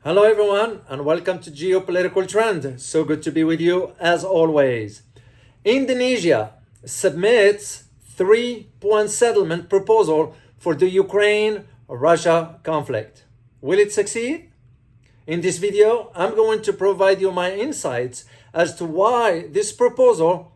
Hello everyone and welcome to Geopolitical Trend. So good to be with you as always. Indonesia submits 3-point settlement proposal for the Ukraine-Russia conflict. Will it succeed? In this video, I'm going to provide you my insights as to why this proposal,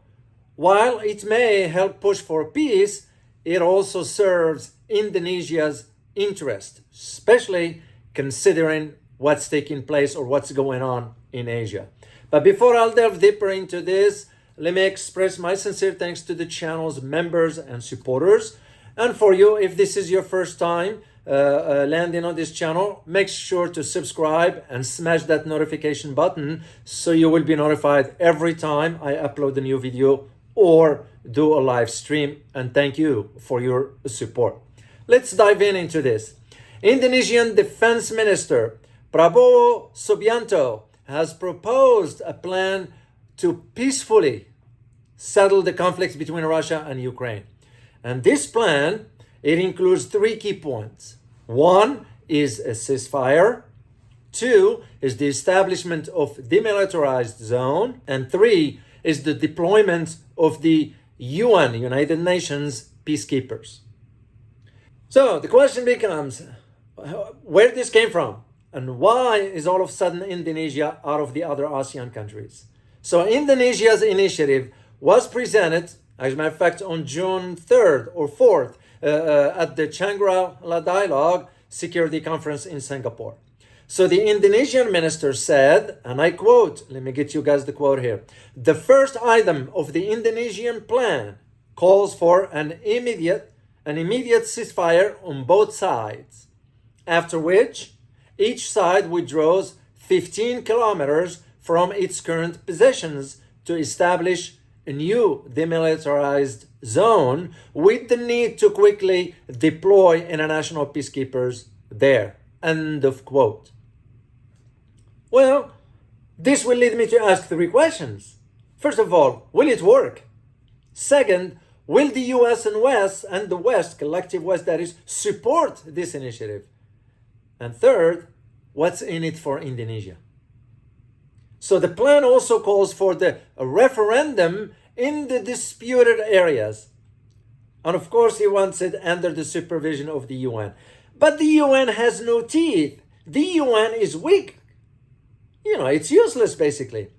while it may help push for peace, it also serves Indonesia's interest, especially considering what's taking place or what's going on in Asia. But before I'll delve deeper into this, let me express my sincere thanks to the channel's members and supporters. And for you, if this is your first time landing on this channel, make sure to subscribe and smash that notification button so you will be notified every time I upload a new video or do a live stream. And thank you for your support. Let's dive into this. Indonesian Defense Minister Prabowo Subianto has proposed a plan to peacefully settle the conflicts between Russia and Ukraine. And this plan, it includes 3 key points. 1 is a ceasefire, 2 is the establishment of demilitarized zone, and 3 is the deployment of the UN, United Nations peacekeepers. So the question becomes, where this came from? And why is all of a sudden Indonesia out of the other ASEAN countries? So Indonesia's initiative was presented, as a matter of fact, on June 3rd or 4th at the Shangri-La Dialogue Security Conference in Singapore. So the Indonesian minister said, and I quote, let me get you guys the quote here. The first item of the Indonesian plan calls for an immediate ceasefire on both sides, after which each side withdraws 15 kilometers from its current positions to establish a new demilitarized zone with the need to quickly deploy international peacekeepers there. End of quote. Well, this will lead me to ask 3 questions. First of all, will it work? Second, will the US and the West, collective West that is, support this initiative? And third, what's in it for Indonesia? So the plan also calls for a referendum in the disputed areas. And of course, he wants it under the supervision of the UN. But the UN has no teeth. The UN is weak. It's useless, basically,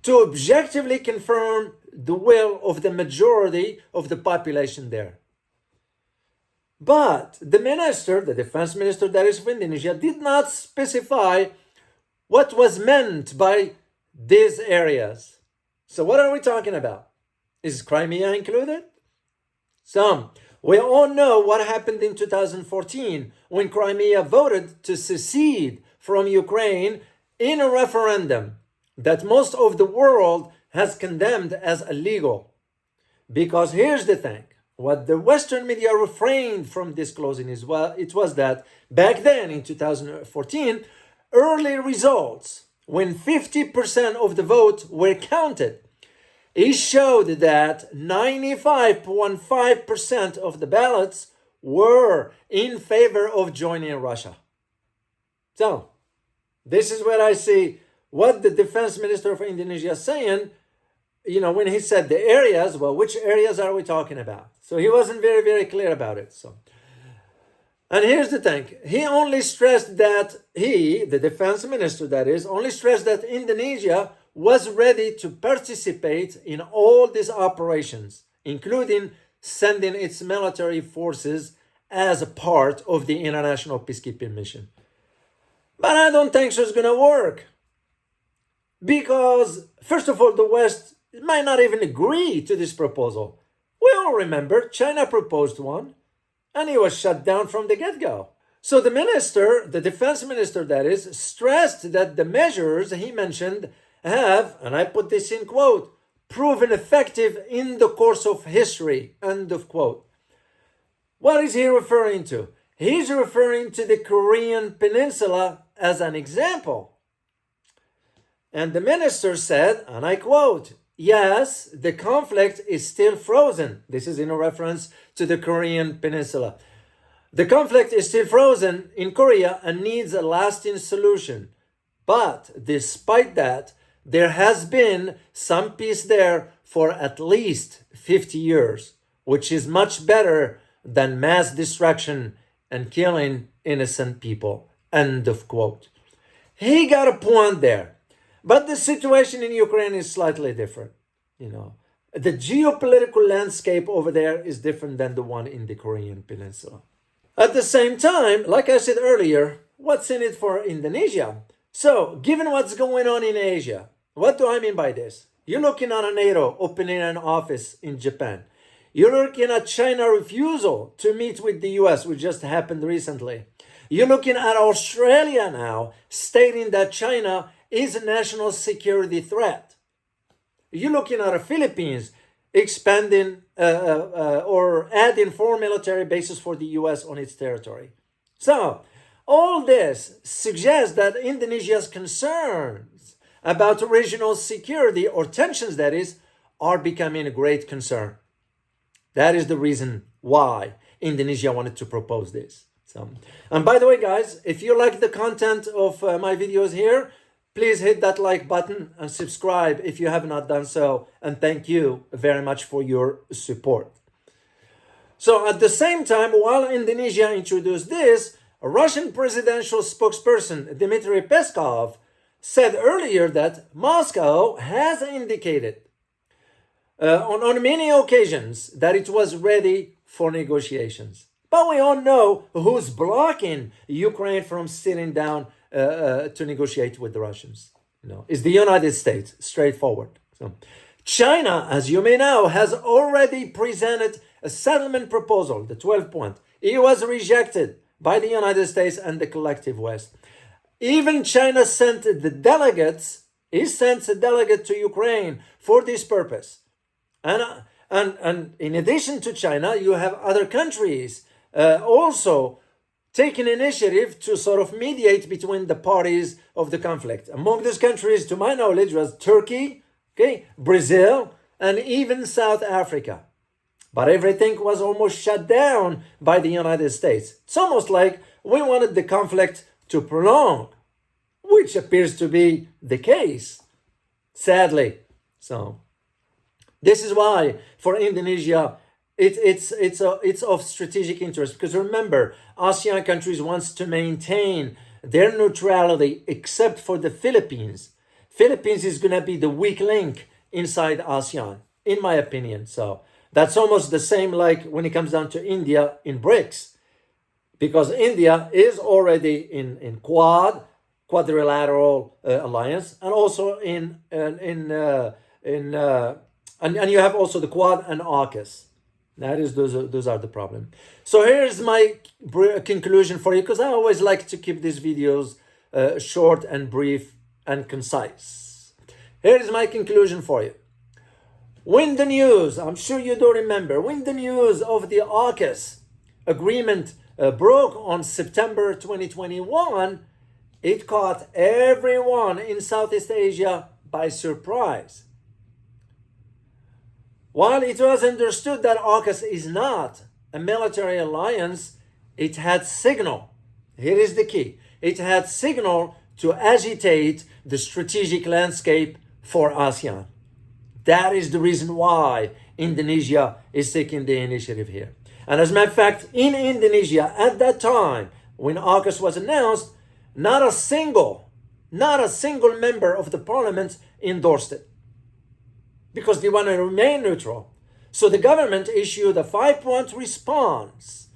to objectively confirm the will of the majority of the population there. But the defense minister that is of Indonesia, did not specify what was meant by these areas. So what are we talking about? Is Crimea included? We all know what happened in 2014 when Crimea voted to secede from Ukraine in a referendum that most of the world has condemned as illegal. Because here's the thing. What the Western media refrained from disclosing it was that back then in 2014, early results, when 50% of the vote were counted, it showed that 95.5% of the ballots were in favor of joining Russia. So, this is where I see what the defense minister of Indonesia is saying. When he said the areas, well, which areas are we talking about? So he wasn't very, very clear about it. And here's the thing. He only stressed that the defense minister that is, only stressed that Indonesia was ready to participate in all these operations, including sending its military forces as a part of the international peacekeeping mission. But I don't think so it's going to work. Because, first of all, the West might not even agree to this proposal. We all remember China proposed one, and he was shut down from the get-go. So the defense minister that is, stressed that the measures he mentioned have, and I put this in quote, proven effective in the course of history, end of quote. What is he referring to? He's referring to the Korean Peninsula as an example. And the minister said, and I quote, yes, the conflict is still frozen. This is in a reference to the Korean Peninsula. The conflict is still frozen in Korea and needs a lasting solution. But despite that, there has been some peace there for at least 50 years, which is much better than mass destruction and killing innocent people. End of quote. He got a point there. But the situation in Ukraine is slightly different. The geopolitical landscape over there is different than the one in the Korean Peninsula. At the same time, like I said earlier, what's in it for Indonesia? So, given what's going on in Asia, what do I mean by this? You're looking at NATO opening an office in Japan. You're looking at China's refusal to meet with the US, which just happened recently. You're looking at Australia now stating that China is a national security threat. You're looking at the Philippines expanding or adding 4 military bases for the US on its territory. So, all this suggests that Indonesia's concerns about regional security, or tensions that is, are becoming a great concern. That is the reason why Indonesia wanted to propose this. And by the way, guys, if you like the content of my videos here, please hit that like button and subscribe if you have not done so. And thank you very much for your support. So at the same time, while Indonesia introduced this, a Russian presidential spokesperson, Dmitry Peskov, said earlier that Moscow has indicated on many occasions that it was ready for negotiations. But we all know who's blocking Ukraine from sitting down to negotiate with the Russians. It's the United States, straightforward. So, China, as you may know, has already presented a settlement proposal, the 12-point. It was rejected by the United States and the collective West. Even China sent the delegates, sent a delegate to Ukraine for this purpose. And in addition to China, you have other countries also taking initiative to sort of mediate between the parties of the conflict. Among these countries, to my knowledge, was Turkey, Brazil, and even South Africa. But everything was almost shut down by the United States. It's almost like we wanted the conflict to prolong, which appears to be the case, sadly. So this is why for Indonesia, it's of strategic interest, because remember, ASEAN countries wants to maintain their neutrality except for the Philippines. Philippines is going to be the weak link inside ASEAN, in my opinion. So that's almost the same like when it comes down to India in BRICS, because India is already in quadrilateral alliance, and also and you have also the Quad and AUKUS. Those are the problem. So here's my conclusion for you, because I always like to keep these videos short and brief and concise. Here's my conclusion for you. When the news, I'm sure you do remember, when the news of the AUKUS agreement broke on September 2021, it caught everyone in Southeast Asia by surprise. While it was understood that AUKUS is not a military alliance, it had signal. Here is the key. It had signal to agitate the strategic landscape for ASEAN. That is the reason why Indonesia is taking the initiative here. And as a matter of fact, in Indonesia at that time, when AUKUS was announced, not a single member of the parliament endorsed it, because they want to remain neutral. So the government issued a 5-point response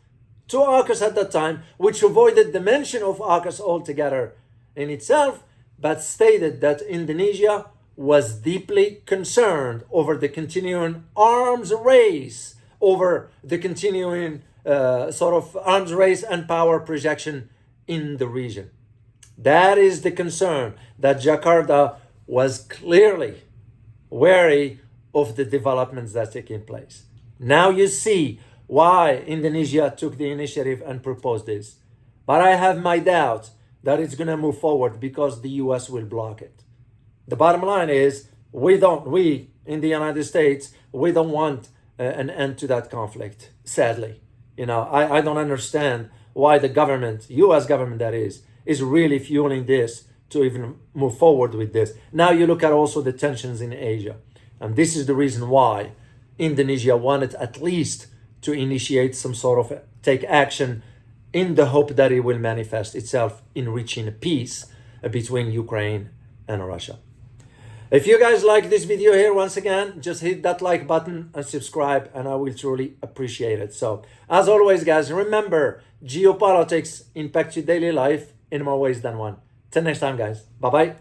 to AUKUS at that time, which avoided the mention of AUKUS altogether in itself, but stated that Indonesia was deeply concerned over the continuing arms race, over the continuing arms race and power projection in the region. That is the concern that Jakarta was clearly wary of the developments that's taking place. Now you see why Indonesia took the initiative and proposed this. But I have my doubt that it's going to move forward because the US will block it. The bottom line is, we in the United States, we don't want an end to that conflict, sadly. I don't understand why the government, US government that is really fueling this to even move forward with this. Now you look at also the tensions in Asia. And this is the reason why Indonesia wanted at least to initiate some sort of take action in the hope that it will manifest itself in reaching a peace between Ukraine and Russia. If you guys like this video here, once again, just hit that like button and subscribe, and I will truly appreciate it. So, as always, guys, remember, geopolitics impact your daily life in more ways than one. Till next time, guys. Bye-bye.